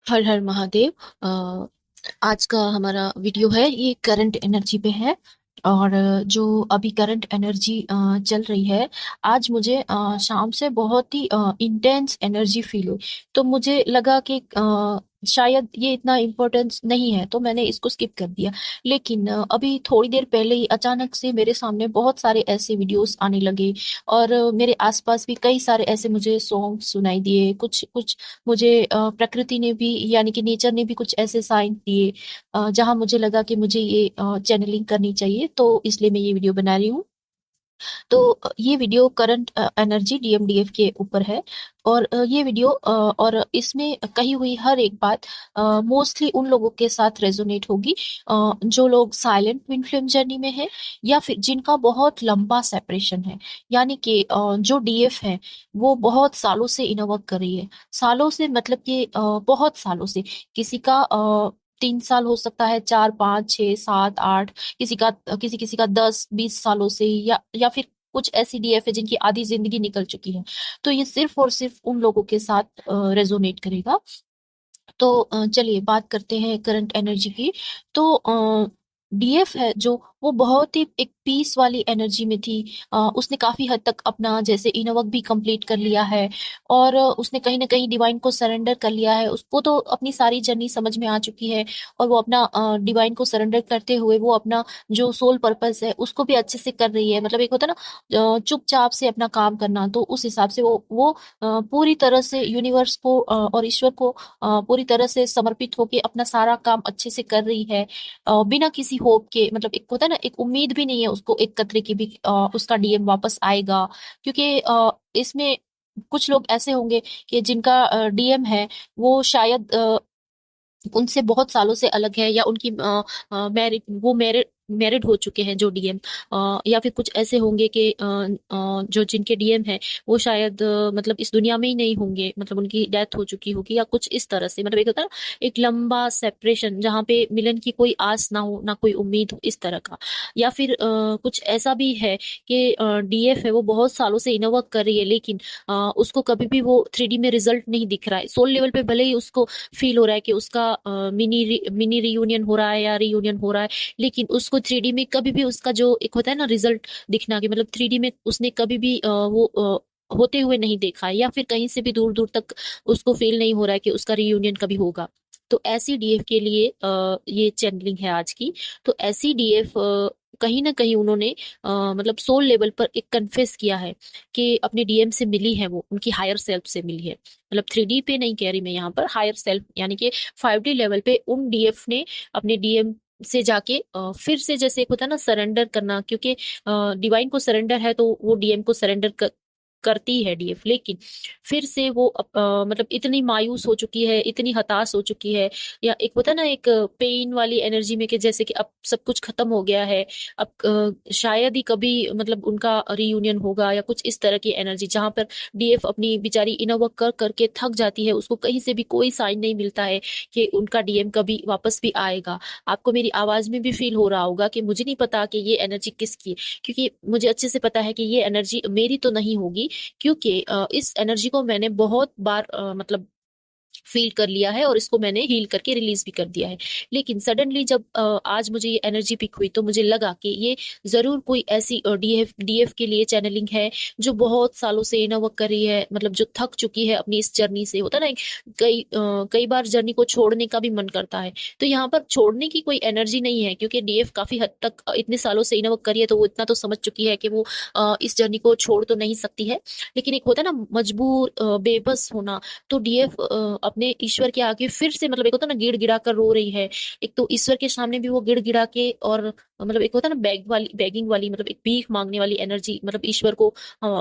हर हर महादेव। आज का हमारा वीडियो है, ये करंट एनर्जी पे है। और जो अभी करंट एनर्जी चल रही है, आज मुझे शाम से बहुत ही इंटेंस एनर्जी फील हुई। तो मुझे लगा कि शायद ये इतना इम्पोर्टेंस नहीं है, तो मैंने इसको स्किप कर दिया। लेकिन अभी थोड़ी देर पहले ही अचानक से मेरे सामने बहुत सारे ऐसे वीडियोस आने लगे। और मेरे आसपास भी कई सारे ऐसे मुझे सॉन्ग सुनाई दिए। कुछ कुछ मुझे प्रकृति ने भी, यानी कि नेचर ने भी कुछ ऐसे साइन दिए जहां मुझे लगा कि मुझे ये चैनलिंग करनी चाहिए, तो इसलिए मैं ये वीडियो बना रही हूँ। तो ये वीडियो करंट एनर्जी डीएमडीएफ के ऊपर है। और ये वीडियो और इसमें कही हुई हर एक बात मोस्टली उन लोगों के साथ रेजोनेट होगी जो लोग साइलेंट ट्विन फ्लेम जर्नी में है, या फिर जिनका बहुत लंबा सेपरेशन है। यानी कि जो डीएफ है वो बहुत सालों से इनर वर्क कर रही है। सालों से मतलब कि बहुत सालों से। किसी का 3 साल हो सकता है, 4 5 6 7 8, किसी किसी का 10 20 सालों से, या फिर कुछ ऐसी डीएफ है जिनकी आधी जिंदगी निकल चुकी है। तो ये सिर्फ और सिर्फ उन लोगों के साथ रेजोनेट करेगा। तो चलिए बात करते हैं करंट एनर्जी की। तो डीएफ है जो, वो बहुत ही एक पीस वाली एनर्जी में थी। उसने काफी हद तक अपना जैसे इनर वर्क भी कंप्लीट कर लिया है। और उसने कहीं ना कहीं डिवाइन को सरेंडर कर लिया है। उसको तो अपनी सारी जर्नी समझ में आ चुकी है। और वो अपना डिवाइन को सरेंडर करते हुए वो अपना जो सोल पर्पस है उसको भी अच्छे से कर रही है। मतलब एक होता है ना चुपचाप से अपना काम करना, तो उस हिसाब से वो पूरी तरह से यूनिवर्स को और ईश्वर को पूरी तरह से समर्पित होके अपना सारा काम अच्छे से कर रही है। बिना किसी होप के, मतलब एक होता है ना, एक उम्मीद भी नहीं है उसको एक कतरे की भी उसका डीएम वापस आएगा। क्योंकि इसमें कुछ लोग ऐसे होंगे कि जिनका डीएम है वो शायद उनसे बहुत सालों से अलग है, या उनकी मैरिड वो मैरिड हो चुके हैं जो डीएम। या फिर कुछ ऐसे होंगे कि जो जिनके डीएम है वो शायद मतलब इस दुनिया में ही नहीं होंगे, मतलब उनकी डेथ हो चुकी होगी या कुछ इस तरह से। मतलब एक होता है ना एक लंबा सेपरेशन जहाँ पे मिलन की कोई आस ना हो, ना कोई उम्मीद हो, इस तरह का। या फिर कुछ ऐसा भी है कि डीएफ है वो बहुत सालों से इनर वर्क कर रही है, लेकिन उसको कभी भी वो 3D में रिजल्ट नहीं दिख रहा है। सोल लेवल पे भले ही उसको फील हो रहा है कि उसका मिनी रियूनियन हो रहा है या रियूनियन हो रहा है, लेकिन उसको 3D में कभी भी उसका जो एक होता है ना रिजल्ट दिखना, कि मतलब 3D में उसने कभी भी वो होते हुए नहीं देखा है, या फिर कहीं से भी दूर दूर तक उसको फील नहीं हो रहा है कि उसका रियूनियन कभी होगा। तो ऐसी डीएफ के लिए ये चैनलिंग है आज की। तो ऐसी डीएफ कहीं ना कहीं उन्होंने मतलब सोल लेवल पर एक कन्फेस किया है कि अपने डीएम से मिली है, वो उनकी हायर सेल्फ से मिली है। मतलब 3D पे नहीं कह रही मैं यहाँ पर, हायर सेल्फ यानी कि 5D लेवल पे उन डीएफ ने अपने डीएम से जाके फिर से जैसे एक होता है ना सरेंडर करना, क्योंकि डिवाइन को सरेंडर है तो वो डीएम को सरेंडर करती है डीएफ। लेकिन फिर से वो मतलब इतनी मायूस हो चुकी है, इतनी हताश हो चुकी है, या एक होता है ना एक पेन वाली एनर्जी में, कि जैसे कि अब सब कुछ खत्म हो गया है। अब शायद ही कभी मतलब उनका रीयूनियन होगा, या कुछ इस तरह की एनर्जी जहां पर डीएफ अपनी बेचारी इनर वर्क कर करके थक जाती है। उसको कहीं से भी कोई साइन नहीं मिलता है कि उनका डीएम कभी वापस भी आएगा। आपको मेरी आवाज में भी फील हो रहा होगा कि मुझे नहीं पता कि ये एनर्जी किसकी है, क्योंकि मुझे अच्छे से पता है कि ये एनर्जी मेरी तो नहीं होगी। क्योंकि इस एनर्जी को मैंने बहुत बार मतलब फील कर लिया है, और इसको मैंने हील करके रिलीज भी कर दिया है। लेकिन सडनली जब आज मुझे ये एनर्जी पिक हुई, तो मुझे लगा कि ये जरूर कोई ऐसी डीएफ डीएफ के लिए चैनलिंग है जो बहुत सालों से इनर वर्क कर रही है, मतलब जो थक चुकी है अपनी इस जर्नी से। होता है ना कई बार जर्नी को छोड़ने का भी मन करता है। तो यहाँ पर छोड़ने की कोई एनर्जी नहीं है, क्योंकि डीएफ काफी हद तक इतने सालों से इनर वर्क कर रही है, तो वो इतना तो समझ चुकी है कि वो इस जर्नी को छोड़ तो नहीं सकती है। लेकिन एक होता है ना मजबूर बेबस होना। तो डीएफ अपने ईश्वर के आगे फिर से, मतलब एक होता है ना गिड़गिड़ा कर रो रही है। एक तो ईश्वर के सामने भी वो गिड़गिड़ा के, और मतलब एक होता है ना बेगिंग वाली, मतलब एक भीख मांगने वाली एनर्जी, मतलब ईश्वर को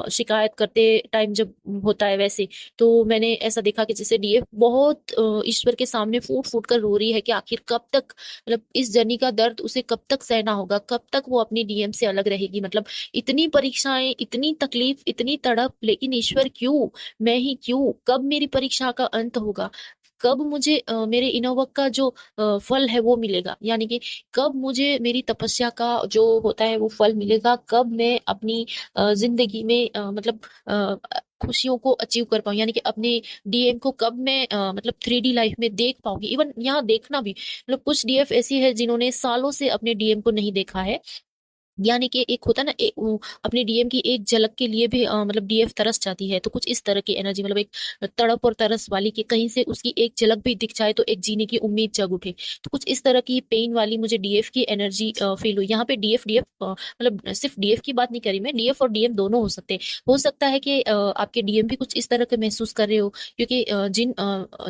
शिकायत करते टाइम जब होता है वैसे। तो मैंने ऐसा देखा कि जैसे डीएफ बहुत ईश्वर के सामने फूट फूट कर रो रही है कि आखिर कब तक, मतलब इस जर्नी का दर्द उसे कब तक सहना होगा, कब तक वो अपनी डीएम से अलग रहेगी। मतलब इतनी परीक्षाएं, इतनी तकलीफ, इतनी तड़प, लेकिन ईश्वर क्यों, मैं ही क्यों, कब मेरी परीक्षा का अंत होगा, कब मुझे मेरे इनोवर्क का जो फल है वो मिलेगा, यानी कि कब मुझे मेरी तपस्या का जो होता है वो फल मिलेगा, कब मैं अपनी जिंदगी में मतलब खुशियों को अचीव कर पाऊँ, यानी कि अपने डीएम को कब मैं मतलब 3D लाइफ में देख पाऊँगी। इवन यहाँ देखना भी, मतलब कुछ डीएफ ऐसी है जिन्होंने सालों से अपने डीएम को नहीं देखा है। यानी कि एक होता है ना, अपने डीएम की एक झलक के लिए भी मतलब डीएफ तरस जाती है। तो कुछ इस तरह की एनर्जी, मतलब एक तड़प और तरस वाली, कि कहीं से उसकी एक झलक भी दिख जाए तो एक जीने की उम्मीद जग उठे। तो कुछ इस तरह की पेन वाली मुझे डीएफ की एनर्जी फील हुई। यहाँ पे डीएफ डीएफ मतलब सिर्फ डीएफ की बात नहीं करी मैं, डीएफ और डीएम दोनों हो सकते हैं। हो सकता है कि आपके डीएम भी कुछ इस तरह के महसूस कर रहे हो, क्योंकि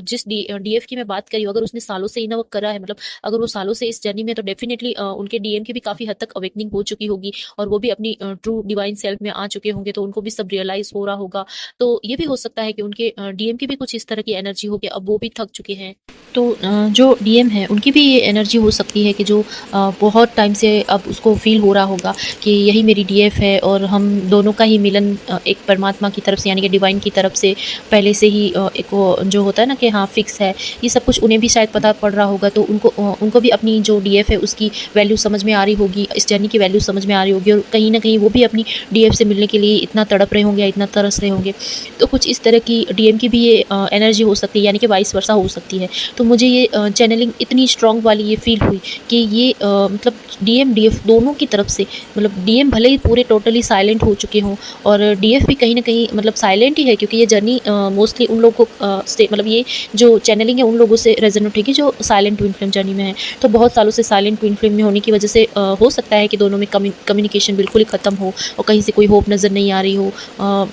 जिस डीएफ की मैं बात करी हूँ, अगर उसने सालों से इनवर्क करा है, मतलब अगर वो सालों से इस जर्नी में, तो डेफिनेटली उनके डीएम की भी काफी हद तक अवेकनिंग हो चुकी होगी, और वो भी अपनी ट्रू डिवाइन सेल्फ में आ चुके होंगे, तो उनको भी सब रियलाइज हो रहा होगा। तो ये भी हो सकता है कि उनके डीएम की भी कुछ इस तरह की एनर्जी हो कि अब वो भी थक चुके हैं। तो जो डीएम है उनकी भी ये एनर्जी हो सकती है कि जो बहुत टाइम से अब उसको फील हो रहा होगा कि यही मेरी डीएफ है, और हम दोनों का ही मिलन एक परमात्मा की तरफ से, यानी कि डिवाइन की तरफ से पहले से ही एक वो जो होता है ना कि हाँ फिक्स है। ये सब कुछ उन्हें भी शायद पता पड़ रहा होगा, तो उनको भी अपनी जो डीएफ है उसकी वैल्यू समझ में आ रही होगी, इस जर्नी की वैल्यू समझ में आ रही होगी, और कहीं ना कहीं वो भी अपनी डीएफ से मिलने के लिए इतना तड़प रहे होंगे या इतना तरस रहे होंगे। तो कुछ इस तरह की डीएम की भी ये एनर्जी हो सकती है, यानी कि वाइस वर्सा हो सकती है। तो मुझे ये चैनलिंग इतनी स्ट्रॉन्ग वाली ये फील हुई कि ये मतलब डीएम डीएफ दोनों की तरफ से, मतलब डीएम भले ही पूरे टोटली साइलेंट हो चुके हों, और डीएफ भी कहीं ना कहीं मतलब साइलेंट ही है, क्योंकि ये जर्नी मोस्टली उन लोगों को से, मतलब ये जो चैनलिंग है उन लोगों से रेजोनेट होगी जो साइलेंट ट्विन फ्लेम जर्नी में है। तो बहुत सालों से साइलेंट ट्विन फ्लेम में होने की वजह से हो सकता है कि दोनों में कम्युनिकेशन बिल्कुल ही ख़त्म हो, और कहीं से कोई होप नज़र नहीं आ रही हो।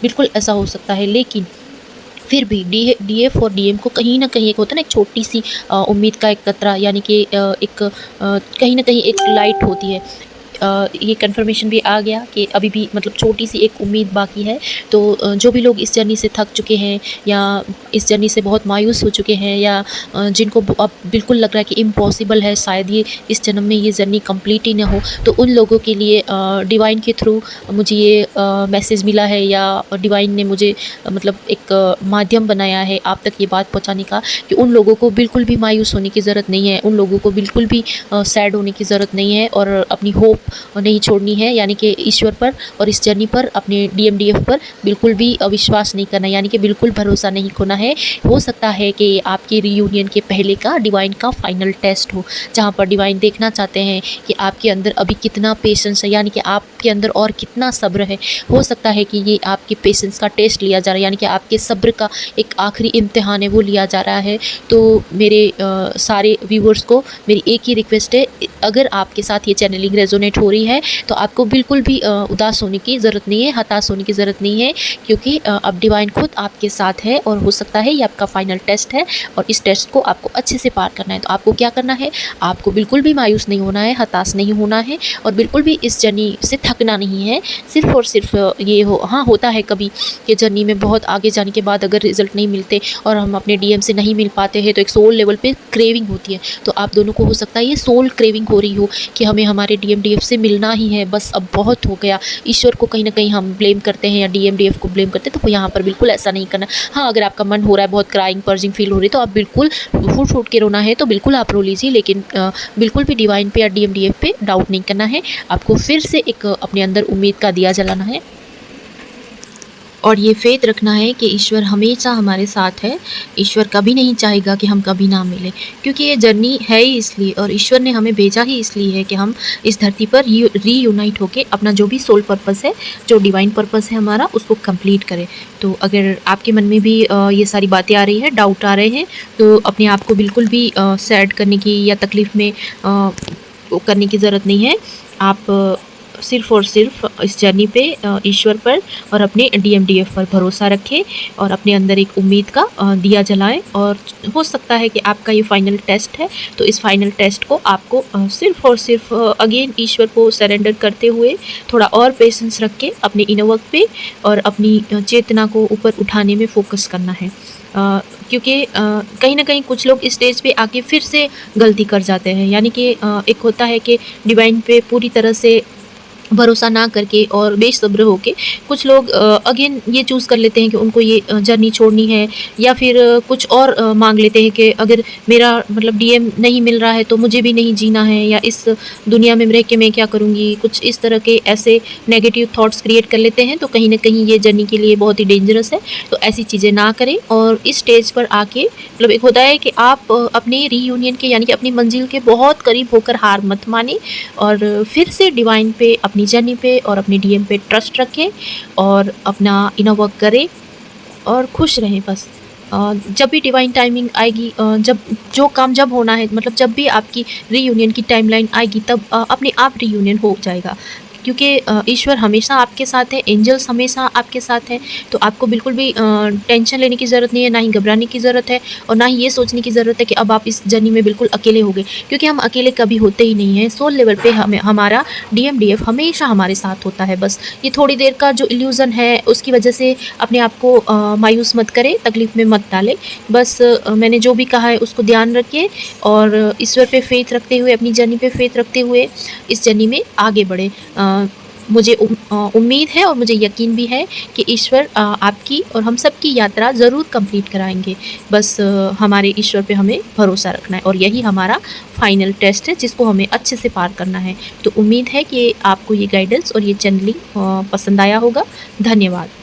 बिल्कुल ऐसा हो सकता है, लेकिन फिर भी डीएफ और डीएम को कहीं न कहीं, एक होता है ना एक छोटी-सी उम्मीद का एक कतरा, यानी कि कहीं न कहीं एक लाइट होती है। ये कन्फर्मेशन भी आ गया कि अभी भी मतलब छोटी-सी एक उम्मीद बाकी है। तो जो भी लोग इस जर्नी से थक चुके हैं, या इस जर्नी से बहुत मायूस हो चुके हैं, या जिनको अब बिल्कुल लग रहा है कि इम्पॉसिबल है, शायद ये इस जन्म में ये जर्नी कंप्लीट ही ना हो, तो उन लोगों के लिए डिवाइन के थ्रू मुझे ये मैसेज मिला है, या डिवाइन ने मुझे मतलब एक माध्यम बनाया है आप तक ये बात पहुँचाने का, कि उन लोगों को बिल्कुल भी मायूस होने की ज़रूरत नहीं है, उन लोगों को बिल्कुल भी सैड होने की ज़रूरत नहीं है, और अपनी होप नहीं छोड़नी है, यानी कि ईश्वर पर और इस जर्नी पर, अपने डीएमडीएफ पर बिल्कुल भी अविश्वास नहीं करना, यानी कि बिल्कुल भरोसा नहीं खोना है। हो सकता है कि आपके रीयूनियन के पहले का डिवाइन का फाइनल टेस्ट हो, जहाँ पर डिवाइन देखना चाहते हैं कि आपके अंदर अभी कितना पेशेंस है, यानी कि आपके अंदर और कितना सब्र है। हो सकता है कि ये आपके पेशेंस का टेस्ट लिया जा रहा है, यानी कि आपके सब्र का एक आखिरी इम्तिहान है, वो लिया जा रहा है। तो मेरे सारे व्यूवर्स को मेरी एक ही रिक्वेस्ट है, अगर आपके साथ ये चैनलिंग रेजोनेट हो रही है तो आपको बिल्कुल भी उदास होने की ज़रूरत नहीं है, हताश होने की ज़रूरत नहीं है, क्योंकि अब डिवाइन खुद आपके साथ है, और हो सकता है ये आपका फाइनल टेस्ट है, और इस टेस्ट को आपको अच्छे से पार करना है। तो आपको क्या करना है, आपको बिल्कुल भी मायूस नहीं होना है, हताश नहीं होना है, और बिल्कुल भी इस जर्नी से थकना नहीं है। सिर्फ और सिर्फ ये हाँ होता है कभी कि जर्नी में बहुत आगे जाने के बाद अगर रिजल्ट नहीं मिलते और हम अपने डीएम से नहीं मिल पाते हैं, तो एक सोल लेवल पे क्रेविंग होती है। तो आप दोनों को हो सकता है ये सोल क्रेविंग हो रही हो कि हमें हमारे डीएमडीएफ से मिलना ही है, बस अब बहुत हो गया। ईश्वर को कहीं ना कहीं हम ब्लेम करते हैं, या डीएमडीएफ को ब्लेम करते हैं, तो यहाँ पर बिल्कुल ऐसा नहीं करना। हाँ, अगर आपका मन हो रहा है, बहुत क्राइंग पर्जिंग फील हो रही है, तो आप बिल्कुल फूट फूट के रोना है तो बिल्कुल आप रो लीजिए, लेकिन बिल्कुल भी डिवाइन पे या डीएमडीएफ पे डाउट नहीं करना है। आपको फिर से एक अपने अंदर उम्मीद का दिया जलाना है, और ये फेथ रखना है कि ईश्वर हमेशा हमारे साथ है। ईश्वर कभी नहीं चाहेगा कि हम कभी ना मिलें, क्योंकि ये जर्नी है ही इसलिए, और ईश्वर ने हमें भेजा ही इसलिए है कि हम इस धरती पर रीयूनाइट होके अपना जो भी सोल पर्पस है, जो डिवाइन पर्पस है हमारा, उसको कंप्लीट करें। तो अगर आपके मन में भी ये सारी बातें आ रही है, डाउट आ रहे हैं, तो अपने आप को बिल्कुल भी सैड करने की या तकलीफ़ में करने की ज़रूरत नहीं है। आप सिर्फ़ और सिर्फ इस जर्नी पे ईश्वर पर और अपने डीएमडीएफ पर भरोसा रखें, और अपने अंदर एक उम्मीद का दिया जलाएं। और हो सकता है कि आपका ये फाइनल टेस्ट है, तो इस फाइनल टेस्ट को आपको सिर्फ़ और सिर्फ अगेन ईश्वर को सरेंडर करते हुए, थोड़ा और पेशेंस रख के अपने इनर वर्क पे और अपनी चेतना को ऊपर उठाने में फ़ोकस करना है। क्योंकि कहीं ना कहीं कुछ लोग इस स्टेज पे आके फिर से गलती कर जाते हैं, यानी कि एक होता है कि डिवाइन पे पूरी तरह से भरोसा ना करके और बेसब्र होके कुछ लोग अगेन ये चूज़ कर लेते हैं कि उनको ये जर्नी छोड़नी है, या फिर कुछ और माँग लेते हैं कि अगर मेरा मतलब डीएम नहीं मिल रहा है तो मुझे भी नहीं जीना है, या इस दुनिया में रह के मैं क्या करूँगी? कुछ इस तरह के ऐसे नेगेटिव थॉट्स क्रिएट कर लेते हैं, तो कहीं न कहीं ये जर्नी के लिए बहुत ही डेंजरस है। तो ऐसी चीज़ें ना करें, और इस स्टेज पर आके मतलब एक होता है कि आप अपने रीयूनियन के यानी कि अपनी मंज़िल के बहुत करीब होकर हार मत मानें, और फिर से डिवाइन पे, अपनी जर्नी पे और अपने डीएम पे ट्रस्ट रखें, और अपना इनर वर्क करें और खुश रहें बस। जब भी डिवाइन टाइमिंग आएगी, जब जो काम जब होना है, मतलब जब भी आपकी रीयूनियन की टाइमलाइन आएगी, तब अपने आप रीयूनियन हो जाएगा। क्योंकि ईश्वर हमेशा आपके साथ है, एंजल्स हमेशा आपके साथ हैं, तो आपको बिल्कुल भी टेंशन लेने की ज़रूरत नहीं है, ना ही घबराने की ज़रूरत है, और ना ही ये सोचने की ज़रूरत है कि अब आप इस जर्नी में बिल्कुल अकेले हो गए, क्योंकि हम अकेले कभी होते ही नहीं हैं। सोल लेवल पे हमें हमारा डीएम-डीएफ हमेशा हमारे साथ होता है। बस ये थोड़ी देर का जो इल्यूज़न है, उसकी वजह से अपने आप को मायूस मत करें, तकलीफ़ में मत डालें। बस मैंने जो भी कहा है उसको ध्यान रखिए, और ईश्वर पे फ़ेथ रखते हुए, अपनी जर्नी पे फ़ेथ रखते हुए इस जर्नी में आगे बढ़ें। मुझे उम्मीद है और मुझे यकीन भी है कि ईश्वर आपकी और हम सबकी यात्रा ज़रूर कंप्लीट कराएँगे। बस हमारे ईश्वर पे हमें भरोसा रखना है, और यही हमारा फाइनल टेस्ट है जिसको हमें अच्छे से पार करना है। तो उम्मीद है कि आपको ये गाइडेंस और ये चैनलिंग पसंद आया होगा। धन्यवाद।